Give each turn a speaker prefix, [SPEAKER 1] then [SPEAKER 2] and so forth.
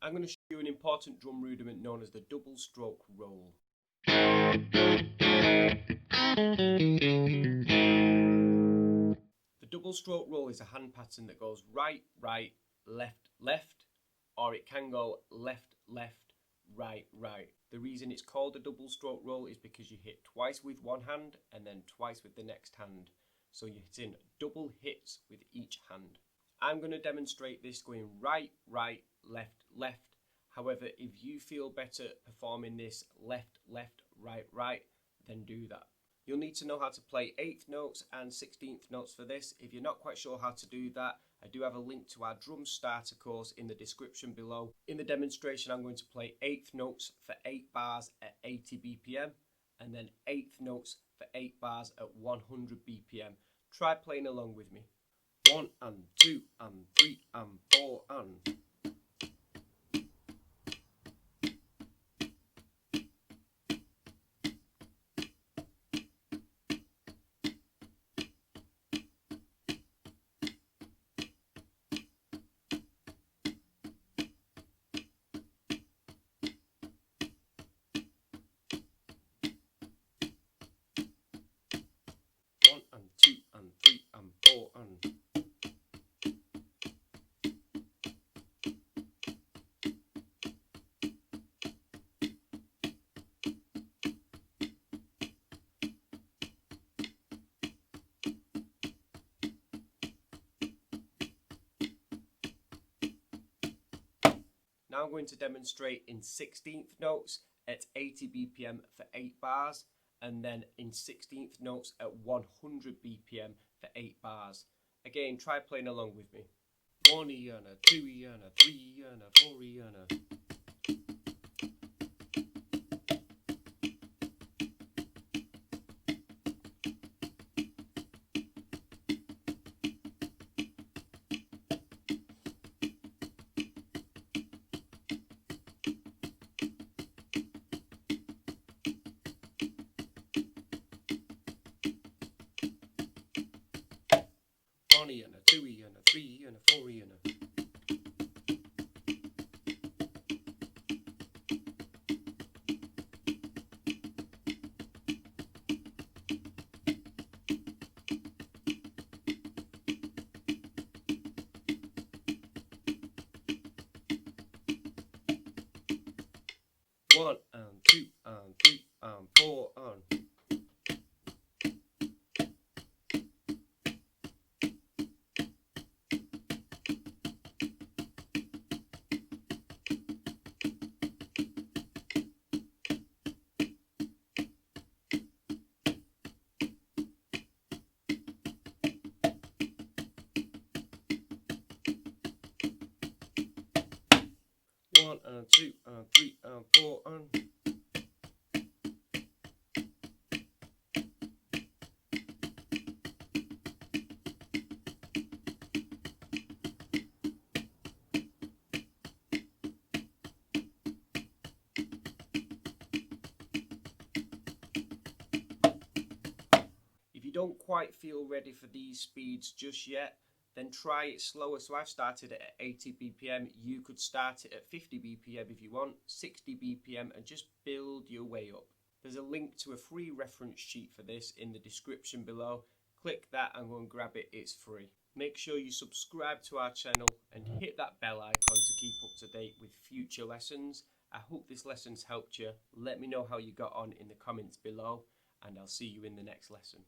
[SPEAKER 1] I'm going to show you an important drum rudiment known as the double stroke roll. The double stroke roll is a hand pattern that goes right, right, left, left, or it can go left, left, right, right. The reason it's called a double stroke roll is because you hit twice with one hand and then twice with the next hand. So you're hitting double hits with each hand. I'm going to demonstrate this going right, right, left, left. However, if you feel better performing this left, left, right, right, then do that. You'll need to know how to play 8th notes and 16th notes for this. If you're not quite sure how to do that, I do have a link to our drum starter course in the description below. In the demonstration, I'm going to play 8th notes for 8 bars at 80 BPM and then 8th notes for 8 bars at 100 BPM. Try playing along with me. 1 and 2 and 3 and 4 and... One and 2 and 3 and 4 and... Now I'm going to demonstrate in 16th notes at 80 BPM for 8 bars and then in 16th notes at 100 BPM for 8 bars. Again, try playing along with me. 1 and a 2 and a 3 and a 4 and a... One and a 2 and a 3 and a 4 and a... One and 2 and 3 and 4 and... One and 2 and 3 and 4 and... If you don't quite feel ready for these speeds just yet, then try it slower. So I've started it at 80 BPM. You could start it at 50 BPM if you want, 60 BPM, and just build your way up. There's a link to a free reference sheet for this in the description below. Click that and go and grab it, it's free. Make sure you subscribe to our channel and hit that bell icon to keep up to date with future lessons. I hope this lesson's helped you. Let me know how you got on in the comments below, and I'll see you in the next lesson.